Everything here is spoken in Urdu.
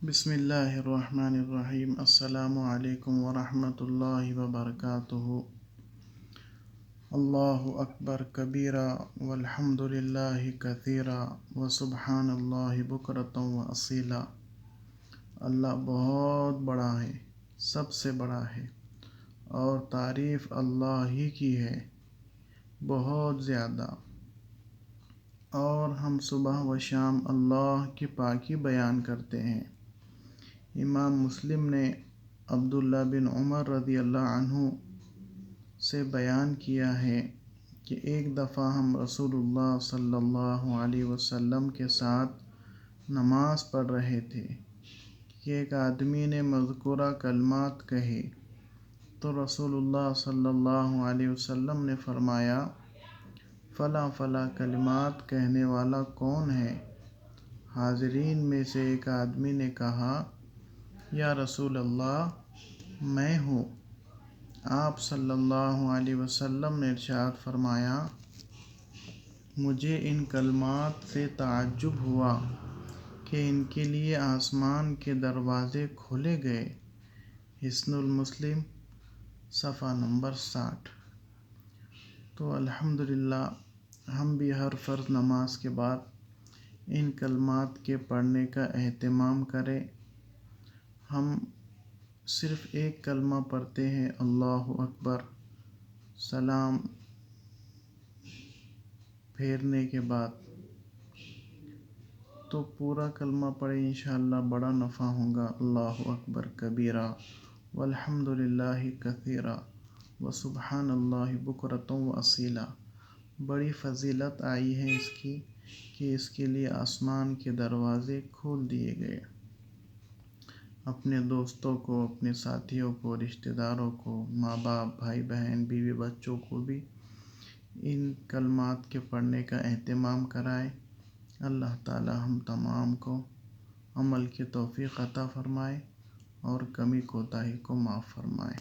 بسم اللہ الرحمن الرحیم۔ السلام علیکم ورحمۃ اللہ وبرکاتہ۔ اللہ اکبر کبیرہ والحمد للہ کثیرہ وسبحان اللہ بکرۃ واصیلا۔ اللہ بہت بڑا ہے، سب سے بڑا ہے، اور تعریف اللہ ہی کی ہے بہت زیادہ، اور ہم صبح و شام اللہ کی پاکی بیان کرتے ہیں۔ امام مسلم نے عبداللہ بن عمر رضی اللہ عنہ سے بیان کیا ہے کہ ایک دفعہ ہم رسول اللہ صلی اللہ علیہ وسلم کے ساتھ نماز پڑھ رہے تھے کہ ایک آدمی نے مذکورہ کلمات کہے تو رسول اللہ صلی اللہ علیہ وسلم نے فرمایا، فلاں فلاں کلمات کہنے والا کون ہے؟ حاضرین میں سے ایک آدمی نے کہا، یا رسول اللہ، میں ہوں۔ آپ صلی اللہ علیہ وسلم نے ارشاد فرمایا، مجھے ان کلمات سے تعجب ہوا کہ ان کے لیے آسمان کے دروازے کھولے گئے۔ حصن المسلم صفحہ نمبر 60۔ تو الحمدللہ ہم بھی ہر فرض نماز کے بعد ان کلمات کے پڑھنے کا اہتمام کریں۔ ہم صرف ایک کلمہ پڑھتے ہیں، اللہ اکبر، سلام پھیرنے کے بعد، تو پورا کلمہ پڑھیں، انشاءاللہ بڑا نفع ہوگا۔ اللہ اکبر کبیرہ والحمد للہ کثیرہ وسبحان اللہ بکرۃ واصیلا۔ بڑی فضیلت آئی ہے اس کی کہ اس کے لیے آسمان کے دروازے کھول دیے گئے۔ اپنے دوستوں کو، اپنے ساتھیوں کو، رشتہ داروں کو، ماں باپ، بھائی بہن، بیوی بچوں کو بھی ان کلمات کے پڑھنے کا اہتمام کرائیں۔ اللہ تعالی ہم تمام کو عمل کی توفیق عطا فرمائے اور کمی کوتاہی کو معاف فرمائے۔